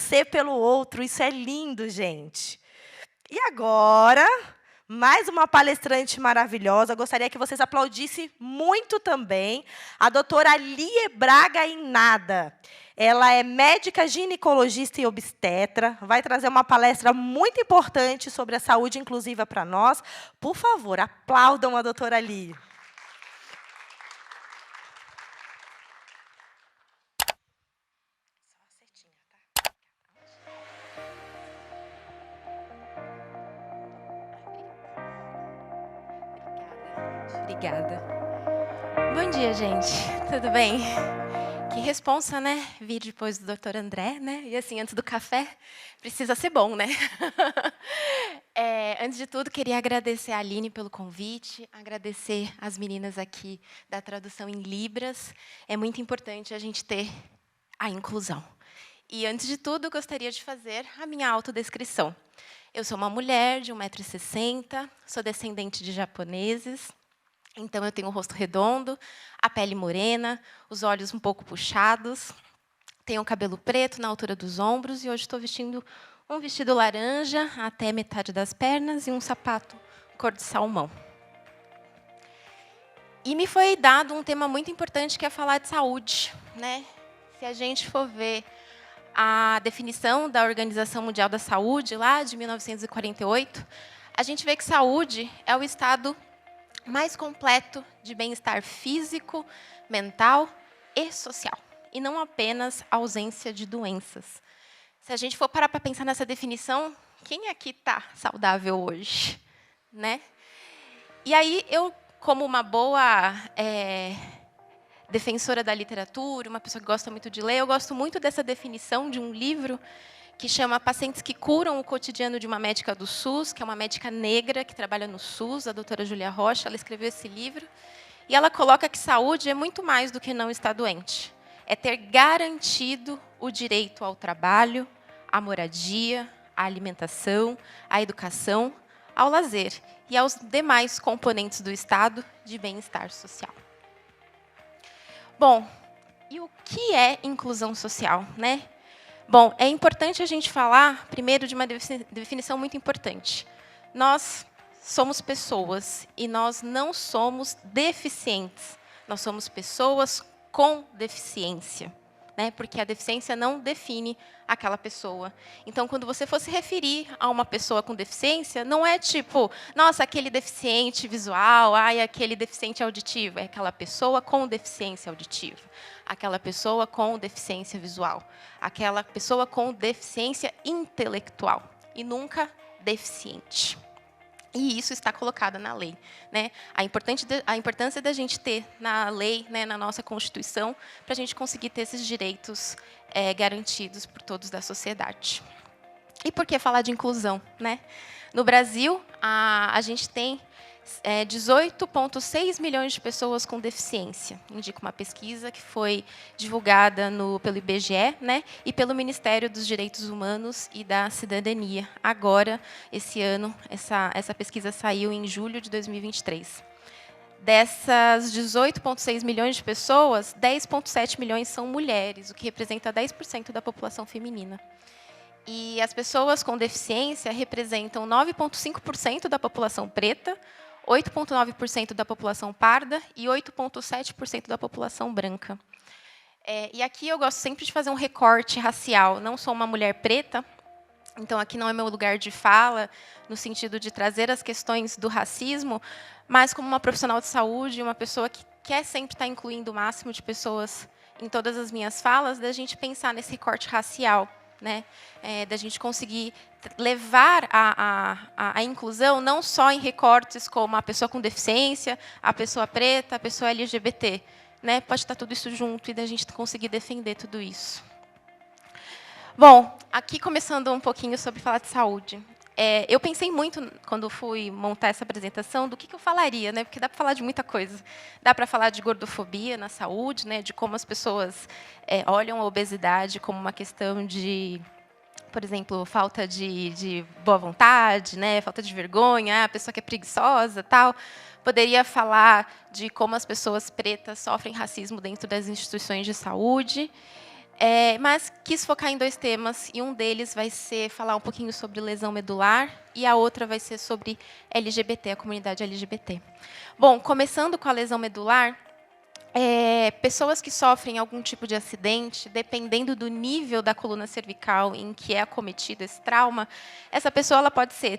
você pelo outro. Isso é lindo, gente. E agora, mais uma palestrante maravilhosa. Gostaria que vocês aplaudissem muito também a doutora Lie Braga Inada. Ela é médica ginecologista e obstetra. Vai trazer uma palestra muito importante sobre a saúde inclusiva para nós. Por favor, aplaudam a doutora Lie. Obrigada. Bom dia, gente. Tudo bem? Que responsa, né? Vir depois do Dr. André, né? E assim, antes do café, precisa ser bom, né? Antes de tudo, queria agradecer a Aline pelo convite, agradecer as meninas aqui da tradução em Libras. É muito importante a gente ter a inclusão. E, antes de tudo, gostaria de fazer a minha autodescrição. Eu sou uma mulher de 1,60 m, sou descendente de japoneses. Então, eu tenho o rosto redondo, a pele morena, os olhos um pouco puxados, tenho o cabelo preto na altura dos ombros e hoje estou vestindo um vestido laranja até metade das pernas e um sapato cor de salmão. E me foi dado um tema muito importante, que é falar de saúde, né? Se a gente for ver a definição da Organização Mundial da Saúde, lá de 1948, a gente vê que saúde é o estado mais completo de bem-estar físico, mental e social, e não apenas ausência de doenças. Se a gente for parar para pensar nessa definição, quem aqui está saudável hoje, né? E aí, eu, como uma boa defensora da literatura, uma pessoa que gosta muito de ler, eu gosto muito dessa definição de um livro que chama Pacientes que Curam o Cotidiano de uma Médica do SUS, que é uma médica negra que trabalha no SUS, a doutora Júlia Rocha. Ela escreveu esse livro, e ela coloca que saúde é muito mais do que não estar doente. É ter garantido o direito ao trabalho, à moradia, à alimentação, à educação, ao lazer e aos demais componentes do estado de bem-estar social. Bom, e o que é inclusão social, né? Bom, é importante a gente falar, primeiro, de uma definição muito importante. Nós somos pessoas e nós não somos deficientes. Nós somos pessoas com deficiência, né? Porque a deficiência não define aquela pessoa. Então, quando você for se referir a uma pessoa com deficiência, não é tipo, nossa, aquele deficiente visual, ai, aquele deficiente auditivo. É aquela pessoa com deficiência auditiva, aquela pessoa com deficiência visual, aquela pessoa com deficiência intelectual, e nunca deficiente. E isso está colocado na lei, né? A importância da gente ter na lei, né, na nossa Constituição, para a gente conseguir ter esses direitos garantidos por todos da sociedade. E por que falar de inclusão, né? No Brasil, a gente tem 18,6 milhões de pessoas com deficiência. Indica uma pesquisa que foi divulgada pelo IBGE, né, e pelo Ministério dos Direitos Humanos e da Cidadania. Agora, esse ano, essa pesquisa saiu em julho de 2023. Dessas 18,6 milhões de pessoas, 10,7 milhões são mulheres, o que representa 10% da população feminina. E as pessoas com deficiência representam 9,5% da população preta, 8,9% da população parda e 8,7% da população branca. E aqui eu gosto sempre de fazer um recorte racial. Não sou uma mulher preta, então aqui não é meu lugar de fala, no sentido de trazer as questões do racismo, mas como uma profissional de saúde, uma pessoa que quer sempre estar incluindo o máximo de pessoas em todas as minhas falas, da gente pensar nesse recorte racial, né? Da gente conseguir levar a inclusão não só em recortes como a pessoa com deficiência, a pessoa preta, a pessoa LGBT, né? Pode estar tudo isso junto e da gente conseguir defender tudo isso. Bom, aqui começando um pouquinho sobre falar de saúde. Eu pensei muito, quando fui montar essa apresentação, do que eu falaria, né? Porque dá para falar de muita coisa. Dá para falar de gordofobia na saúde, né? De como as pessoas olham a obesidade como uma questão de, por exemplo, falta de boa vontade, né? Falta de vergonha, a pessoa que é preguiçosa, tal. Poderia falar de como as pessoas pretas sofrem racismo dentro das instituições de saúde. Mas quis focar em 2 temas, e um deles vai ser falar um pouquinho sobre lesão medular, e a outra vai ser sobre LGBT, a comunidade LGBT. Bom, começando com a lesão medular, pessoas que sofrem algum tipo de acidente, dependendo do nível da coluna cervical em que é acometido esse trauma, essa pessoa ela pode ser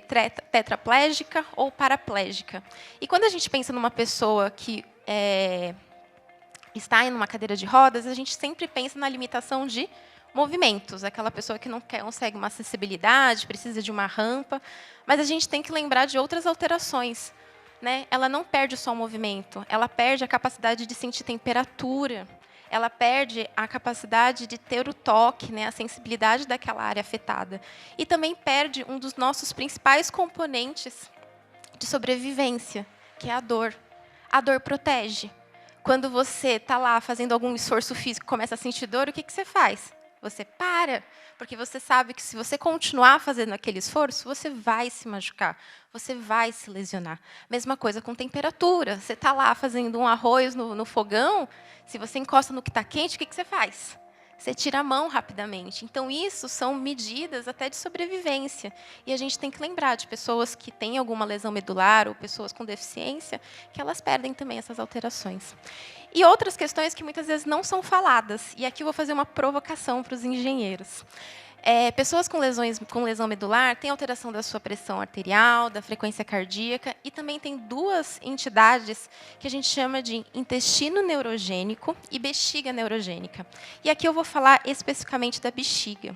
tetraplégica ou paraplégica. E quando a gente pensa numa pessoa que está em uma cadeira de rodas, a gente sempre pensa na limitação de movimentos, aquela pessoa que não consegue uma acessibilidade, precisa de uma rampa, mas a gente tem que lembrar de outras alterações. Né? Ela não perde só o movimento, ela perde a capacidade de sentir temperatura, ela perde a capacidade de ter o toque, né, a sensibilidade daquela área afetada. E também perde um dos nossos principais componentes de sobrevivência, que é a dor. A dor protege. Quando você está lá fazendo algum esforço físico e começa a sentir dor, o que você faz? Você para, porque você sabe que se você continuar fazendo aquele esforço, você vai se machucar, você vai se lesionar. Mesma coisa com temperatura. Você está lá fazendo um arroz no fogão, se você encosta no que está quente, o que você faz? Você tira a mão rapidamente. Então, isso são medidas até de sobrevivência. E a gente tem que lembrar de pessoas que têm alguma lesão medular ou pessoas com deficiência, que elas perdem também essas alterações. E outras questões que muitas vezes não são faladas. E aqui eu vou fazer uma provocação para os engenheiros. Pessoas com lesão medular têm alteração da sua pressão arterial, da frequência cardíaca, e também tem 2 entidades que a gente chama de intestino neurogênico e bexiga neurogênica. E aqui eu vou falar especificamente da bexiga.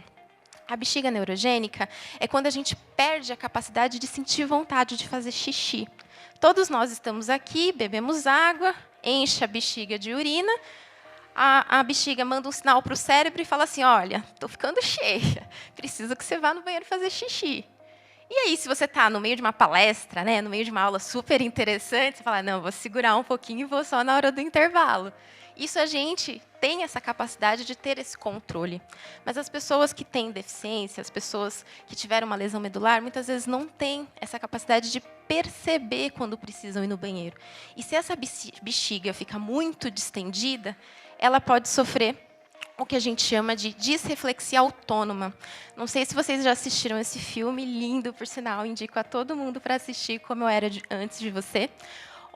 A bexiga neurogênica é quando a gente perde a capacidade de sentir vontade de fazer xixi. Todos nós estamos aqui, bebemos água, enche a bexiga de urina, a bexiga manda um sinal para o cérebro e fala assim, olha, estou ficando cheia, preciso que você vá no banheiro fazer xixi. E aí, se você está no meio de uma palestra, né, no meio de uma aula super interessante, você fala, não, vou segurar um pouquinho e vou só na hora do intervalo. Isso a gente tem essa capacidade de ter esse controle. Mas as pessoas que têm deficiência, as pessoas que tiveram uma lesão medular, muitas vezes não têm essa capacidade de perceber quando precisam ir no banheiro. E se essa bexiga fica muito distendida, ela pode sofrer o que a gente chama de disreflexia autônoma. Não sei se vocês já assistiram esse filme, lindo, por sinal, indico a todo mundo para assistir, Como Eu Era Antes de Você,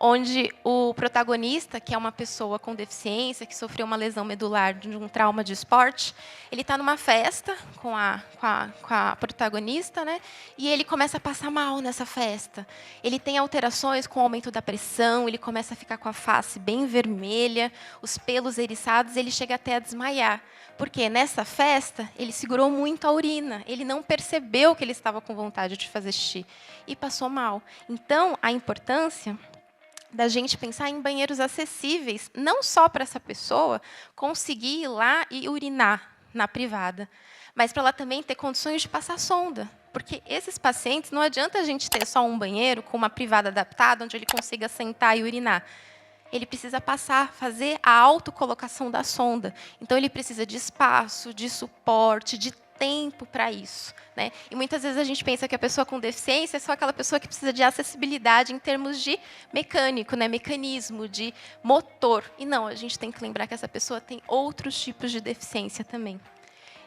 onde o protagonista, que é uma pessoa com deficiência, que sofreu uma lesão medular de um trauma de esporte, ele está numa festa com a protagonista, né? E ele começa a passar mal nessa festa. Ele tem alterações com o aumento da pressão, ele começa a ficar com a face bem vermelha, os pelos eriçados, ele chega até a desmaiar. Porque nessa festa, ele segurou muito a urina, ele não percebeu que ele estava com vontade de fazer xixi e passou mal. Então, a importância da gente pensar em banheiros acessíveis, não só para essa pessoa conseguir ir lá e urinar na privada, mas para ela também ter condições de passar sonda. Porque esses pacientes, não adianta a gente ter só um banheiro com uma privada adaptada, onde ele consiga sentar e urinar. Ele precisa fazer a autocolocação da sonda. Então, ele precisa de espaço, de suporte, de tempo para isso. Né? E muitas vezes a gente pensa que a pessoa com deficiência é só aquela pessoa que precisa de acessibilidade em termos de mecânico, né? Mecanismo, de motor. E não, a gente tem que lembrar que essa pessoa tem outros tipos de deficiência também.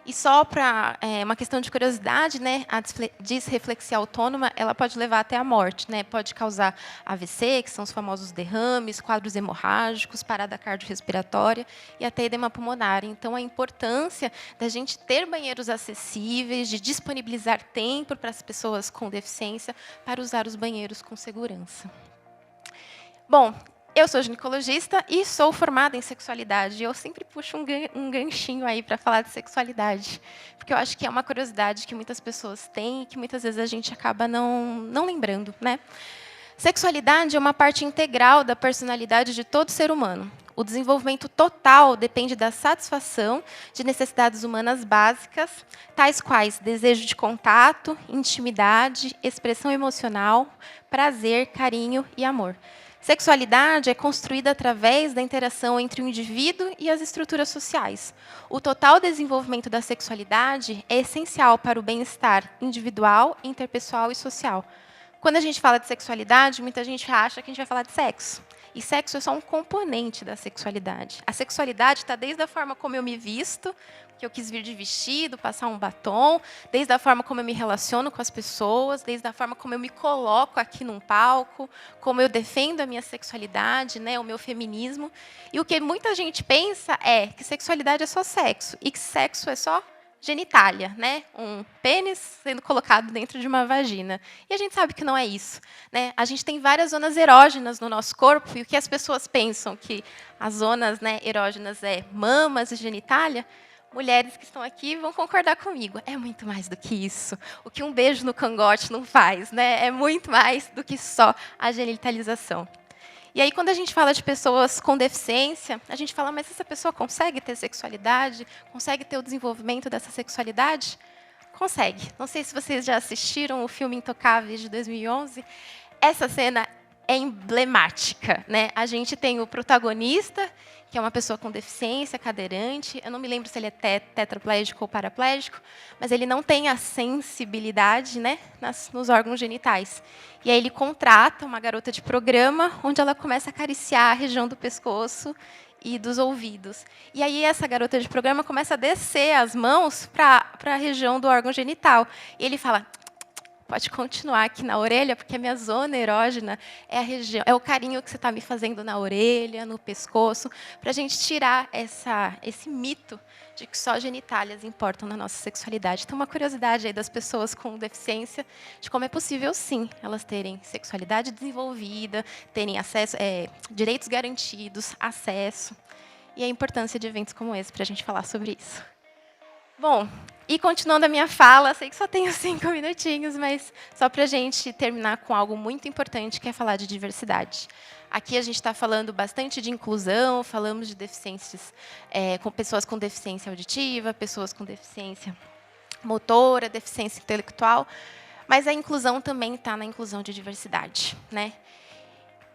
E só para uma questão de curiosidade, né, a disreflexia autônoma ela pode levar até a morte, né? Pode causar AVC, que são os famosos derrames, quadros hemorrágicos, parada cardiorrespiratória e até edema pulmonar. Então, a importância da gente ter banheiros acessíveis, de disponibilizar tempo para as pessoas com deficiência para usar os banheiros com segurança. Bom, eu sou ginecologista e sou formada em sexualidade. Eu sempre puxo um ganchinho aí para falar de sexualidade, porque eu acho que é uma curiosidade que muitas pessoas têm e que muitas vezes a gente acaba não lembrando. Né? Sexualidade é uma parte integral da personalidade de todo ser humano. O desenvolvimento total depende da satisfação de necessidades humanas básicas, tais quais desejo de contato, intimidade, expressão emocional, prazer, carinho e amor. Sexualidade é construída através da interação entre o indivíduo e as estruturas sociais. O total desenvolvimento da sexualidade é essencial para o bem-estar individual, interpessoal e social. Quando a gente fala de sexualidade, muita gente acha que a gente vai falar de sexo. E sexo é só um componente da sexualidade. A sexualidade está desde a forma como eu me visto, que eu quis vir de vestido, passar um batom, desde a forma como eu me relaciono com as pessoas, desde a forma como eu me coloco aqui num palco, como eu defendo a minha sexualidade, né, o meu feminismo. E o que muita gente pensa é que sexualidade é só sexo, e que sexo é só genitália, né? Um pênis sendo colocado dentro de uma vagina. E a gente sabe que não é isso, né? A gente tem várias zonas erógenas no nosso corpo, e o que as pessoas pensam que as zonas, né, erógenas é mamas e genitália, mulheres que estão aqui vão concordar comigo. É muito mais do que isso. O que um beijo no cangote não faz, né? É muito mais do que só a genitalização. E aí, quando a gente fala de pessoas com deficiência, a gente fala, mas essa pessoa consegue ter sexualidade? Consegue ter o desenvolvimento dessa sexualidade? Consegue. Não sei se vocês já assistiram o filme Intocáveis, de 2011. Essa cena é emblemática, né? A gente tem o protagonista, que é uma pessoa com deficiência, cadeirante. Eu não me lembro se ele é tetraplégico ou paraplégico, mas ele não tem a sensibilidade, né, nos órgãos genitais. E aí ele contrata uma garota de programa, onde ela começa a acariciar a região do pescoço e dos ouvidos. E aí essa garota de programa começa a descer as mãos para a região do órgão genital. E ele fala: pode continuar aqui na orelha, porque a minha zona erógena é a região, é o carinho que você está me fazendo na orelha, no pescoço, para a gente tirar esse mito de que só genitálias importam na nossa sexualidade. Então, uma curiosidade aí das pessoas com deficiência, de como é possível, sim, elas terem sexualidade desenvolvida, terem acesso, direitos garantidos, acesso, e a importância de eventos como esse para a gente falar sobre isso. Bom, e continuando a minha fala, sei que só tenho 5 minutinhos, mas só para a gente terminar com algo muito importante, que é falar de diversidade. Aqui a gente está falando bastante de inclusão, falamos de deficiências, com pessoas com deficiência auditiva, pessoas com deficiência motora, deficiência intelectual, mas a inclusão também está na inclusão de diversidade, né?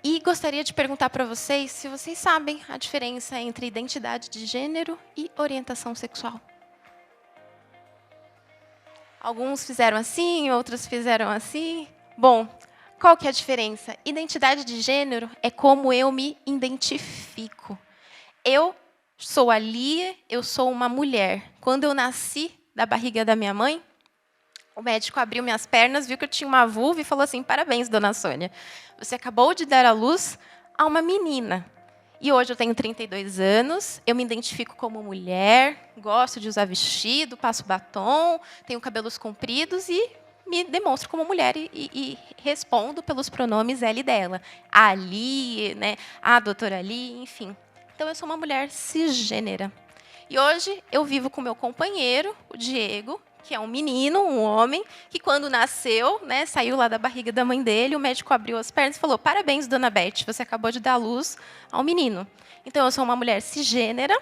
E gostaria de perguntar para vocês se vocês sabem a diferença entre identidade de gênero e orientação sexual. Alguns fizeram assim, outros fizeram assim. Bom, qual que é a diferença? Identidade de gênero é como eu me identifico. Eu sou a Lia, eu sou uma mulher. Quando eu nasci da barriga da minha mãe, o médico abriu minhas pernas, viu que eu tinha uma vulva e falou assim: parabéns, dona Sônia, você acabou de dar à luz a uma menina. E hoje eu tenho 32 anos, eu me identifico como mulher, gosto de usar vestido, passo batom, tenho cabelos compridos e me demonstro como mulher e respondo pelos pronomes ela e dela. A Ali, né, a doutora Ali, enfim. Então, eu sou uma mulher cisgênera. E hoje eu vivo com meu companheiro, o Diego, que é um menino, um homem, que quando nasceu, né, saiu lá da barriga da mãe dele, o médico abriu as pernas e falou: parabéns, dona Beth, você acabou de dar luz ao menino. Então, eu sou uma mulher cisgênera,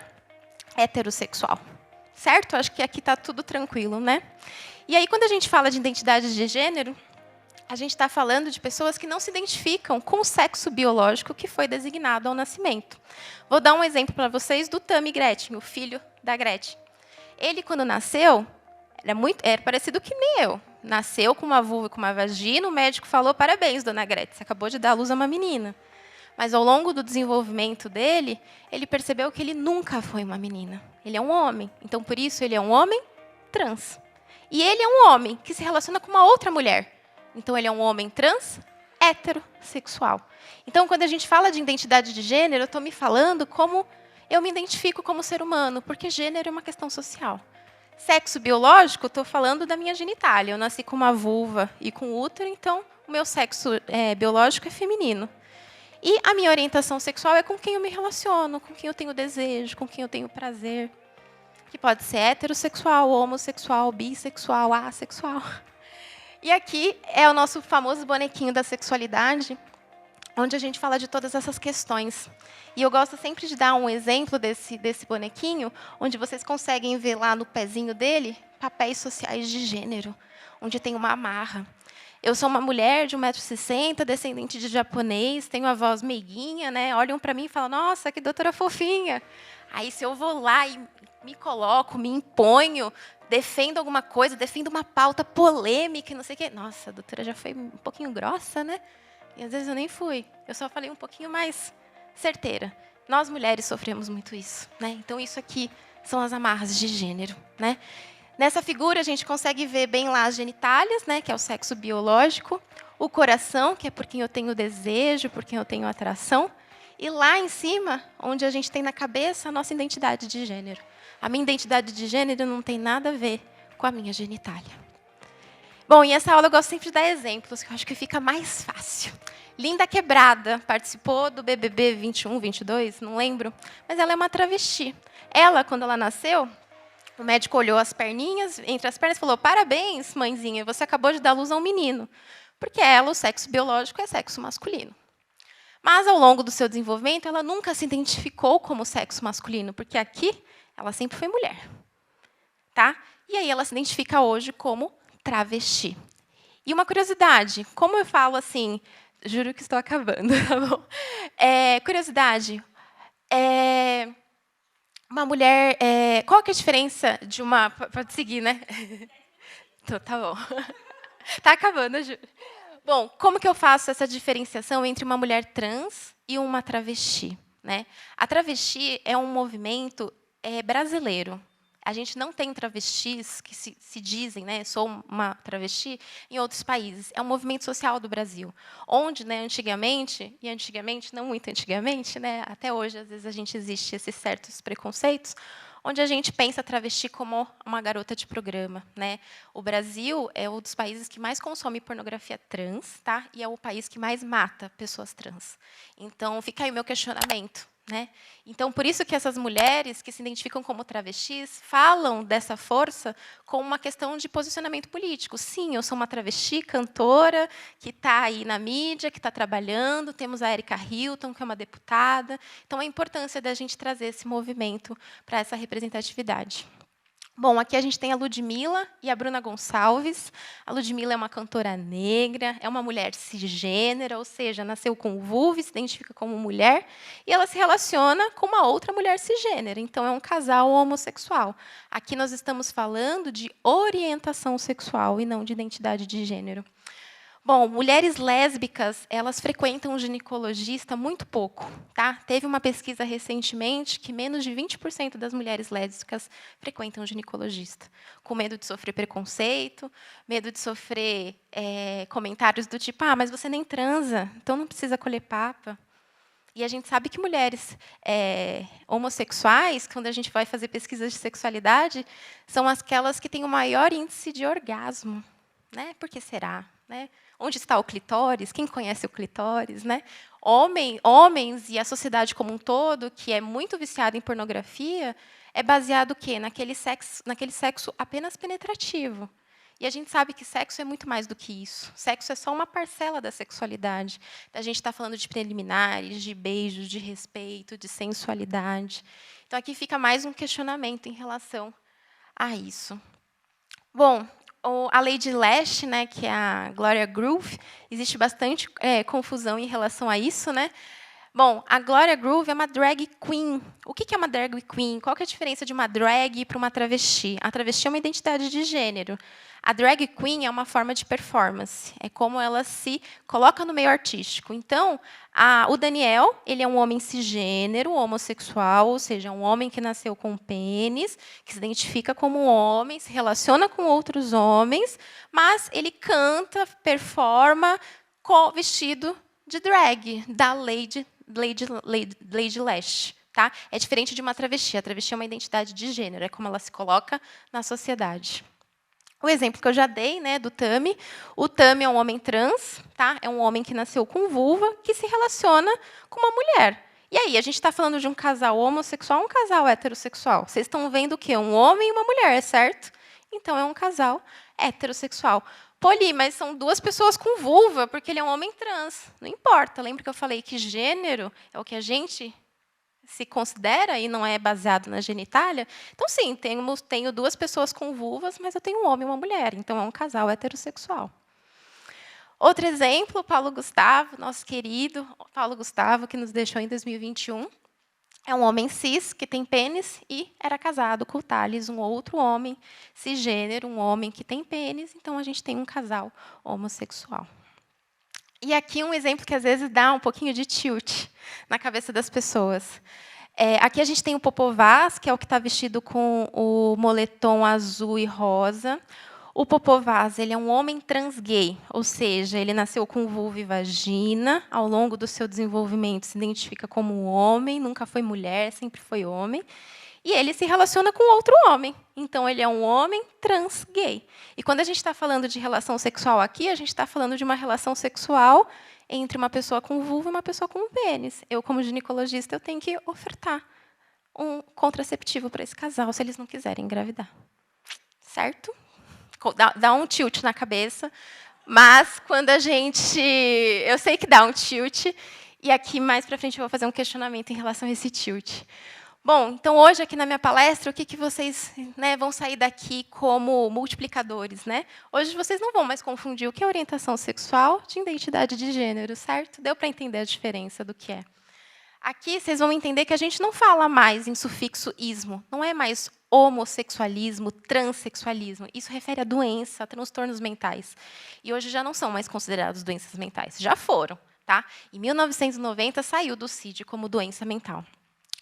heterossexual. Certo? Acho que aqui está tudo tranquilo, né? E aí, quando a gente fala de identidade de gênero, a gente está falando de pessoas que não se identificam com o sexo biológico que foi designado ao nascimento. Vou dar um exemplo para vocês do Tammy Gretchen, o filho da Gretchen. Ele, quando nasceu, era parecido que nem eu. Nasceu com uma vulva e com uma vagina, o médico falou: parabéns, dona Gretchen, você acabou de dar à luz a uma menina. Mas, ao longo do desenvolvimento dele, ele percebeu que ele nunca foi uma menina. Ele é um homem. Então, por isso, ele é um homem trans. E ele é um homem que se relaciona com uma outra mulher. Então, ele é um homem trans heterossexual. Então, quando a gente fala de identidade de gênero, eu estou me falando como eu me identifico como ser humano, porque gênero é uma questão social. Sexo biológico, estou falando da minha genitália. Eu nasci com uma vulva e com útero, então o meu sexo biológico é feminino. E a minha orientação sexual é com quem eu me relaciono, com quem eu tenho desejo, com quem eu tenho prazer. Que pode ser heterossexual, homossexual, bissexual, assexual. E aqui é o nosso famoso bonequinho da sexualidade, onde a gente fala de todas essas questões. E eu gosto sempre de dar um exemplo desse bonequinho, onde vocês conseguem ver lá no pezinho dele papéis sociais de gênero, onde tem uma amarra. Eu sou uma mulher de 1,60 m, descendente de japonês, tenho a voz meiguinha, né? Olham para mim e falam: nossa, que doutora fofinha. Aí, se eu vou lá e me coloco, me imponho, defendo alguma coisa, defendo uma pauta polêmica, não sei o quê. Nossa, a doutora já foi um pouquinho grossa, né? E às vezes eu nem fui. Eu só falei um pouquinho mais certeira. Nós, mulheres, sofremos muito isso, né? Então, isso aqui são as amarras de gênero, né? Nessa figura, a gente consegue ver bem lá as genitálias, né, que é o sexo biológico, o coração, que é por quem eu tenho desejo, por quem eu tenho atração, e lá em cima, onde a gente tem na cabeça a nossa identidade de gênero. A minha identidade de gênero não tem nada a ver com a minha genitália. Bom, e essa aula eu gosto sempre de dar exemplos, que eu acho que fica mais fácil. Linda Quebrada participou do BBB 21, 22, não lembro, mas ela é uma travesti. Ela, quando ela nasceu, o médico olhou as perninhas, entre as pernas, e falou: parabéns, mãezinha, você acabou de dar luz a um menino. Porque ela, o sexo biológico, é sexo masculino. Mas, ao longo do seu desenvolvimento, ela nunca se identificou como sexo masculino, porque aqui ela sempre foi mulher. Tá? E aí ela se identifica hoje como travesti. E uma curiosidade, como eu falo assim, juro que estou acabando, tá bom? Curiosidade, uma mulher, qual que é a diferença de uma... Pode seguir, né? Então, tá bom. Tá acabando, eu juro. Bom, como que eu faço essa diferenciação entre uma mulher trans e uma travesti, né? A travesti é um movimento brasileiro. A gente não tem travestis que se dizem, né, sou uma travesti, em outros países. É um movimento social do Brasil, onde, né, antigamente, não muito antigamente, né, até hoje, às vezes, a gente existe esses certos preconceitos, onde a gente pensa a travesti como uma garota de programa, né? O Brasil é um dos países que mais consome pornografia trans, tá? E é o país que mais mata pessoas trans. Então, fica aí o meu questionamento, né? Então, por isso que essas mulheres que se identificam como travestis falam dessa força como uma questão de posicionamento político. Sim, eu sou uma travesti cantora que está aí na mídia, que está trabalhando. Temos a Erika Hilton, que é uma deputada. Então, a importância da gente trazer esse movimento para essa representatividade. Bom, aqui a gente tem a Ludmilla e a Bruna Gonçalves. A Ludmilla é uma cantora negra, é uma mulher cisgênera, ou seja, nasceu com vulva, se identifica como mulher, e ela se relaciona com uma outra mulher cisgênera. Então, é um casal homossexual. Aqui nós estamos falando de orientação sexual e não de identidade de gênero. Bom, mulheres lésbicas, elas frequentam o ginecologista muito pouco, tá? Teve uma pesquisa recentemente que menos de 20% das mulheres lésbicas frequentam o ginecologista, com medo de sofrer preconceito, medo de sofrer comentários do tipo: ah, mas você nem transa, então não precisa colher papa. E a gente sabe que mulheres homossexuais, quando a gente vai fazer pesquisas de sexualidade, são aquelas que têm o maior índice de orgasmo, né? Por que será? Né? Onde está o clitóris? Quem conhece o clitóris? Né? Homens e a sociedade como um todo, que é muito viciada em pornografia, é baseado o quê? Naquele sexo apenas penetrativo. E a gente sabe que sexo é muito mais do que isso. Sexo é só uma parcela da sexualidade. A gente está falando de preliminares, de beijos, de respeito, de sensualidade. Então, aqui fica mais um questionamento em relação a isso. Bom, a Lady Lash, né, que é a Gloria Groove, existe bastante confusão em relação a isso, né? Bom, a Gloria Groove é uma drag queen. O que é uma drag queen? Qual que é a diferença de uma drag para uma travesti? A travesti é uma identidade de gênero. A drag queen é uma forma de performance. É como ela se coloca no meio artístico. Então, o Daniel, ele é um homem cisgênero, homossexual, ou seja, um homem que nasceu com pênis, que se identifica como um homem, se relaciona com outros homens, mas ele canta, performa vestido de drag, da Lady Lash. Tá? É diferente de uma travesti. A travesti é uma identidade de gênero, é como ela se coloca na sociedade. O exemplo que eu já dei, né, do Tami. O Tami é um homem trans, tá? É um homem que nasceu com vulva, que se relaciona com uma mulher. E aí, a gente está falando de um casal homossexual ou um casal heterossexual? Vocês estão vendo o quê? Um homem e uma mulher, certo? Então, é um casal heterossexual. Poli, mas são duas pessoas com vulva, porque ele é um homem trans. Não importa. Lembra que eu falei que gênero é o que a gente se considera e não é baseado na genitália? Então, sim, tenho duas pessoas com vulvas, mas eu tenho um homem e uma mulher. Então, é um casal heterossexual. Outro exemplo, Paulo Gustavo, nosso querido Paulo Gustavo, que nos deixou em 2021. É um homem cis, que tem pênis, e era casado com o Thales, um outro homem cisgênero, um homem que tem pênis. Então, a gente tem um casal homossexual. E aqui um exemplo que às vezes dá um pouquinho de tilt na cabeça das pessoas. Aqui a gente tem o Popovás, que é o que está vestido com o moletom azul e rosa. O Popovás, ele é um homem trans gay, ou seja, ele nasceu com vulva e vagina, ao longo do seu desenvolvimento se identifica como um homem, nunca foi mulher, sempre foi homem. E ele se relaciona com outro homem. Então, ele é um homem trans gay. E quando a gente está falando de relação sexual aqui, a gente está falando de uma relação sexual entre uma pessoa com vulva e uma pessoa com um pênis. Eu, como ginecologista, eu tenho que ofertar um contraceptivo para esse casal, se eles não quiserem engravidar. Certo? Dá um tilt na cabeça. Mas, quando a gente... Eu sei que dá um tilt. E aqui, mais para frente, eu vou fazer um questionamento em relação a esse tilt. Bom, então, hoje, aqui na minha palestra, o que vocês vão sair daqui como multiplicadores? Hoje, vocês não vão mais confundir o que é orientação sexual de identidade de gênero, certo? Deu para entender a diferença do que é. Aqui, vocês vão entender que a gente não fala mais em sufixo ismo, não é mais homossexualismo, transexualismo. Isso refere a doença, a transtornos mentais. E hoje já não são mais considerados doenças mentais, já foram. Tá? Em 1990, saiu do CID como doença mental.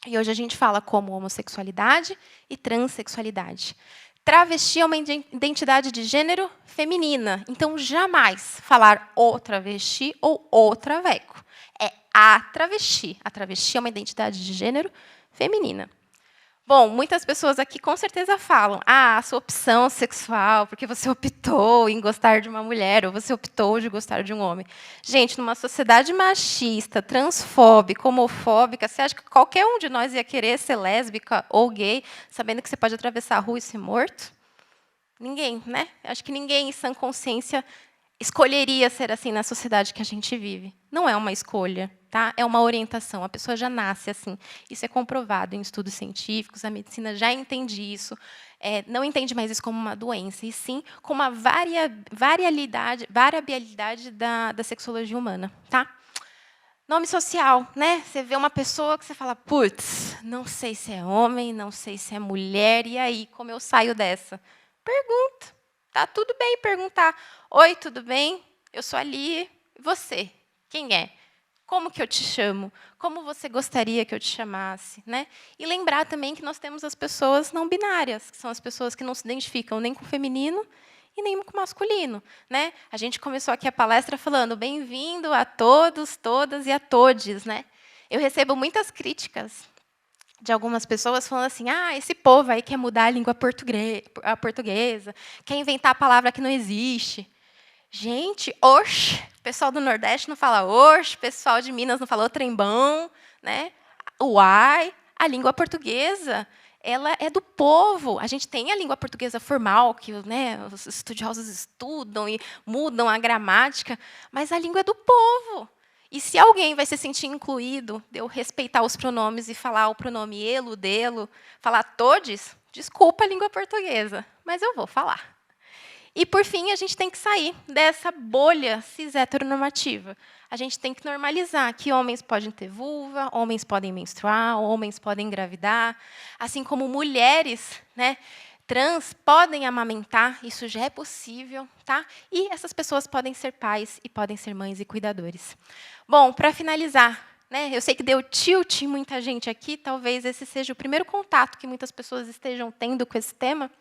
E hoje a gente fala como homossexualidade e transexualidade. Travesti é uma identidade de gênero feminina. Então, jamais falar o travesti ou o traveco. É a travesti. A travesti é uma identidade de gênero feminina. Bom, muitas pessoas aqui com certeza falam a sua opção sexual, porque você optou em gostar de uma mulher, ou você optou de gostar de um homem. Gente, numa sociedade machista, transfóbica, homofóbica, você acha que qualquer um de nós ia querer ser lésbica ou gay, sabendo que você pode atravessar a rua e ser morto? Ninguém, né? Acho que ninguém, em sã consciência, escolheria ser assim na sociedade que a gente vive. Não é uma escolha, tá? É uma orientação. A pessoa já nasce assim. Isso é comprovado em estudos científicos. A medicina já entende isso. Não entende mais isso como uma doença, e sim como uma variabilidade da sexologia humana, tá? Nome social, né? Você vê uma pessoa que você fala, putz, não sei se é homem, não sei se é mulher, e aí, como eu saio dessa? Pergunta. Tá tudo bem perguntar. Oi, tudo bem? Eu sou a Lia. E você? Quem é? Como que eu te chamo? Como você gostaria que eu te chamasse? E lembrar também que nós temos as pessoas não binárias, que são as pessoas que não se identificam nem com o feminino e nem com o masculino. A gente começou aqui a palestra falando bem-vindo a todos, todas e a todes. Eu recebo muitas críticas de algumas pessoas falando assim, esse povo aí quer mudar a língua portuguesa, quer inventar a palavra que não existe. Gente, oxe, o pessoal do Nordeste não fala oxe, o pessoal de Minas não fala trembão, uai. A língua portuguesa, ela é do povo. A gente tem a língua portuguesa formal, que os estudiosos estudam e mudam a gramática, mas a língua é do povo. E se alguém vai se sentir incluído, de eu respeitar os pronomes e falar o pronome ele, dele, falar todes, desculpa a língua portuguesa, mas eu vou falar. E, por fim, a gente tem que sair dessa bolha cis-heteronormativa. A gente tem que normalizar que homens podem ter vulva, homens podem menstruar, homens podem engravidar, assim como mulheres trans podem amamentar, isso já é possível, tá? E essas pessoas podem ser pais e podem ser mães e cuidadores. Bom, para finalizar, eu sei que deu tilt em muita gente aqui, talvez esse seja o primeiro contato que muitas pessoas estejam tendo com esse tema.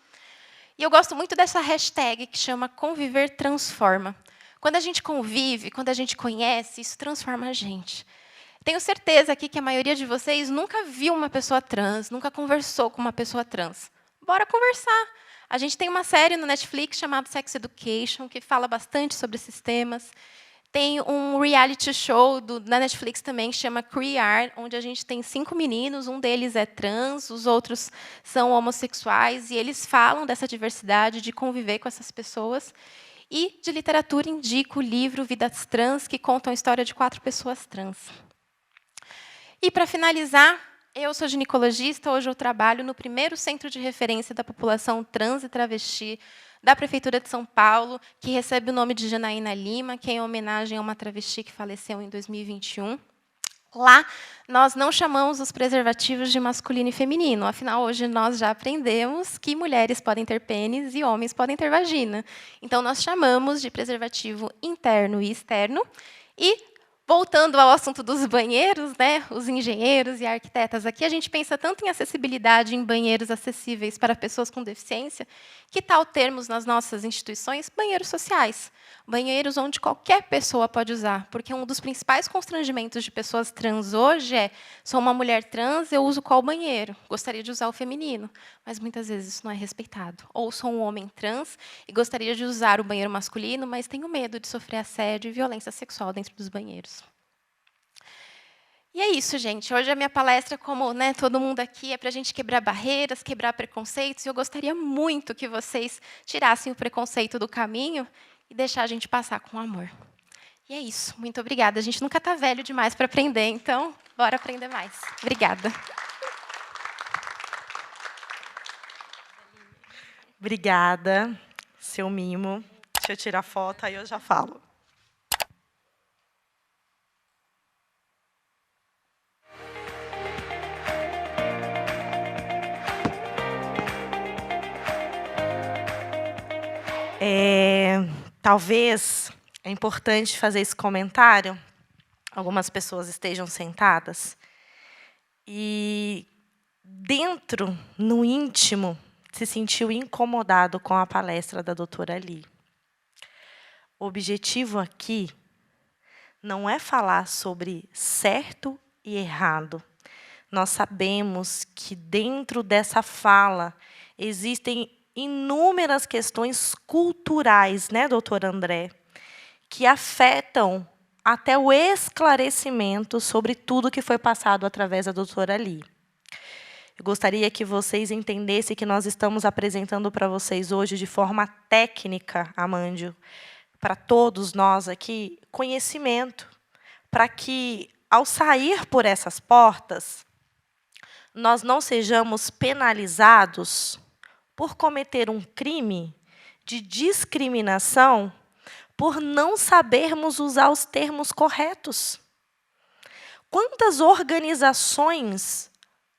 E eu gosto muito dessa hashtag que chama Conviver Transforma. Quando a gente convive, quando a gente conhece, isso transforma a gente. Tenho certeza aqui que a maioria de vocês nunca viu uma pessoa trans, nunca conversou com uma pessoa trans. Bora conversar. A gente tem uma série no Netflix chamada Sex Education, que fala bastante sobre esses temas. Tem um reality show da Netflix também, que chama Queer, onde a gente tem 5 meninos, um deles é trans, os outros são homossexuais, e eles falam dessa diversidade, de conviver com essas pessoas. E, de literatura, indico o livro Vidas Trans, que conta a história de 4 pessoas trans. E, para finalizar, eu sou ginecologista, hoje eu trabalho no primeiro centro de referência da população trans e travesti da Prefeitura de São Paulo, que recebe o nome de Janaína Lima, que é em homenagem a uma travesti que faleceu em 2021. Lá, nós não chamamos os preservativos de masculino e feminino, afinal, hoje nós já aprendemos que mulheres podem ter pênis e homens podem ter vagina. Então, nós chamamos de preservativo interno e externo, E, voltando ao assunto dos banheiros, né, os engenheiros e arquitetas aqui, a gente pensa tanto em acessibilidade, em banheiros acessíveis para pessoas com deficiência, que tal termos nas nossas instituições banheiros sociais, banheiros onde qualquer pessoa pode usar, porque um dos principais constrangimentos de pessoas trans hoje é: sou uma mulher trans, eu uso qual banheiro? Gostaria de usar o feminino, mas muitas vezes isso não é respeitado. Ou sou um homem trans e gostaria de usar o banheiro masculino, mas tenho medo de sofrer assédio e violência sexual dentro dos banheiros. E é isso, gente. Hoje a minha palestra, como, né, todo mundo aqui, é para a gente quebrar barreiras, quebrar preconceitos. E eu gostaria muito que vocês tirassem o preconceito do caminho e deixar a gente passar com amor. E é isso. Muito obrigada. A gente nunca está velho demais para aprender, então, bora aprender mais. Obrigada. Obrigada, seu mimo. Deixa eu tirar foto, aí eu já falo. Talvez é importante fazer esse comentário. Algumas pessoas estejam sentadas e, dentro, no íntimo, se sentiu incomodado com a palestra da doutora Li. O objetivo aqui não é falar sobre certo e errado. Nós sabemos que, dentro dessa fala, existem inúmeras questões culturais, né, doutor André, que afetam até o esclarecimento sobre tudo que foi passado através da doutora Li. Eu gostaria que vocês entendessem que nós estamos apresentando para vocês hoje, de forma técnica, Amândio, para todos nós aqui, conhecimento, para que, ao sair por essas portas, nós não sejamos penalizados por cometer um crime de discriminação por não sabermos usar os termos corretos. Quantas organizações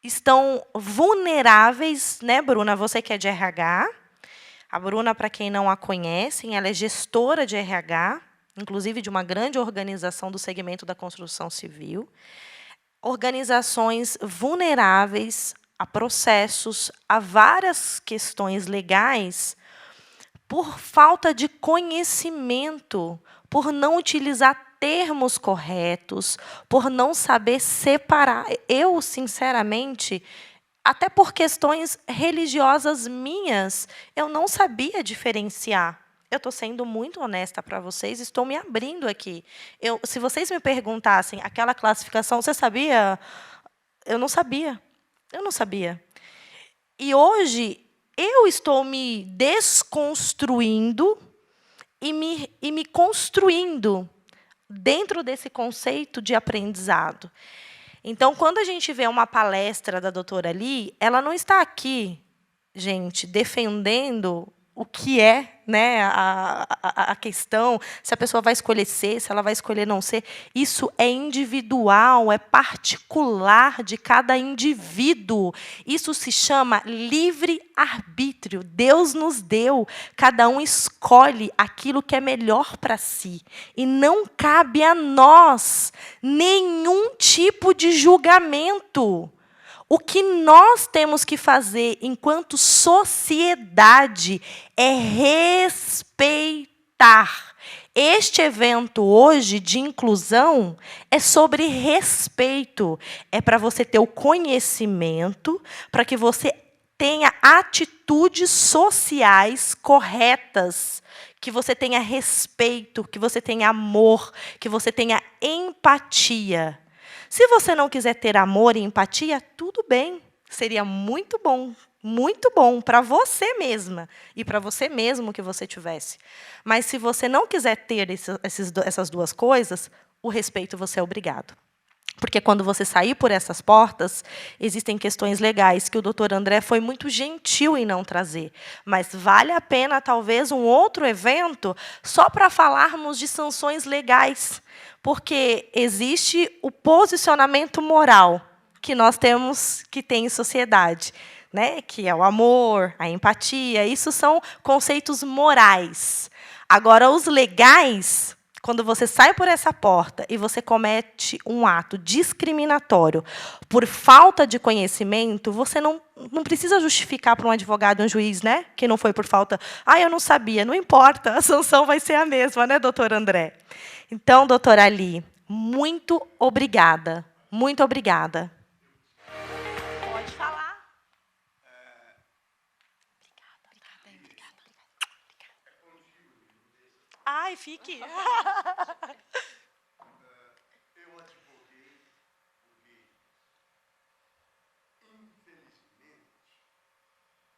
estão vulneráveis, né, Bruna? Você que é de RH. A Bruna, para quem não a conhece, ela é gestora de RH, inclusive de uma grande organização do segmento da construção civil. Organizações vulneráveis a processos, a várias questões legais, por falta de conhecimento, por não utilizar termos corretos, por não saber separar. Eu, sinceramente, até por questões religiosas minhas, eu não sabia diferenciar. Eu estou sendo muito honesta para vocês, estou me abrindo aqui. Se vocês me perguntassem aquela classificação, você sabia? Eu não sabia. Eu não sabia. E hoje eu estou me desconstruindo e me construindo dentro desse conceito de aprendizado. Então, quando a gente vê uma palestra da doutora Li, ela não está aqui, gente, defendendo o que é, né, a questão, se a pessoa vai escolher ser, se ela vai escolher não ser. Isso é individual, é particular de cada indivíduo. Isso se chama livre-arbítrio. Deus nos deu. Cada um escolhe aquilo que é melhor para si. E não cabe a nós nenhum tipo de julgamento. O que nós temos que fazer enquanto sociedade é respeitar. Este evento hoje de inclusão é sobre respeito. É para você ter o conhecimento, para que você tenha atitudes sociais corretas, que você tenha respeito, que você tenha amor, que você tenha empatia. Se você não quiser ter amor e empatia, tudo bem. Seria muito bom para você mesma e para você mesmo que você tivesse. Mas se você não quiser ter essas duas coisas, o respeito você é obrigado. Porque quando você sair por essas portas, existem questões legais que o doutor André foi muito gentil em não trazer. Mas vale a pena, talvez, um outro evento só para falarmos de sanções legais. Porque existe o posicionamento moral que nós temos que ter em sociedade, né? Que é o amor, a empatia. Isso são conceitos morais. Agora, os legais, quando você sai por essa porta e você comete um ato discriminatório por falta de conhecimento, você não precisa justificar para um advogado, um juiz, né, que não foi por falta. Ah, eu não sabia. Não importa, a sanção vai ser a mesma, né, doutor André? Então, doutora Ali, muito obrigada. Muito obrigada. Pode falar. Ai, fique.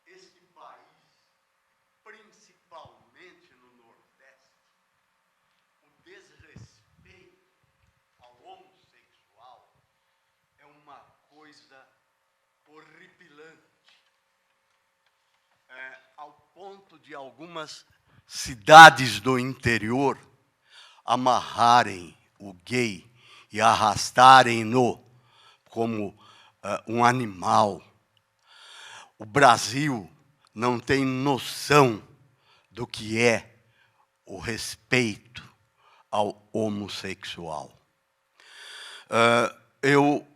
Este país, principalmente no Nordeste, o desrespeito ao homossexual é uma coisa horripilante. Ao ponto de algumas cidades do interior amarrarem o gay e arrastarem-no como um animal. O Brasil não tem noção do que é o respeito ao homossexual. Eu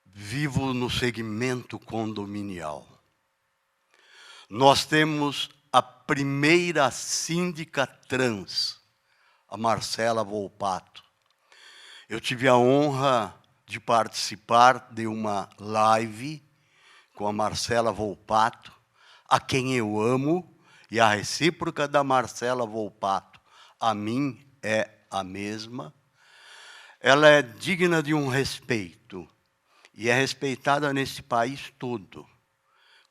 vivo no segmento condominial. Nós temos a primeira síndica trans, a Marcela Volpato. Eu tive a honra de participar de uma live com a Marcela Volpato, a quem eu amo, e a recíproca da Marcela Volpato a mim é a mesma. Ela é digna de um respeito, e é respeitada nesse país todo,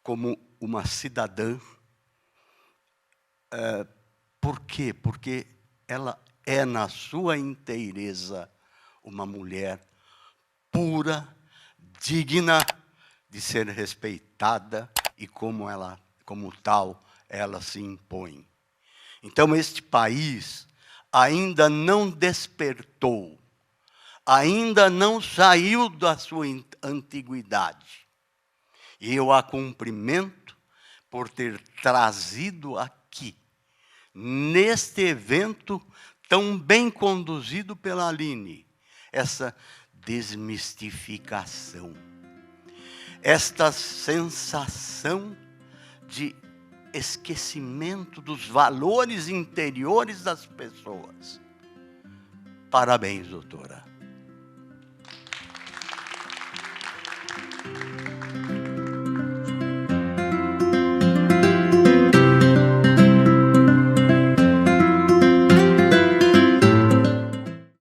como uma cidadã. Por quê? Porque ela é, na sua inteireza, uma mulher pura, digna de ser respeitada e como tal, ela se impõe. Então, este país ainda não despertou, ainda não saiu da sua antiguidade. E eu a cumprimento por ter trazido aqui, neste evento tão bem conduzido pela Aline, essa desmistificação, esta sensação de esquecimento dos valores interiores das pessoas. Parabéns, doutora.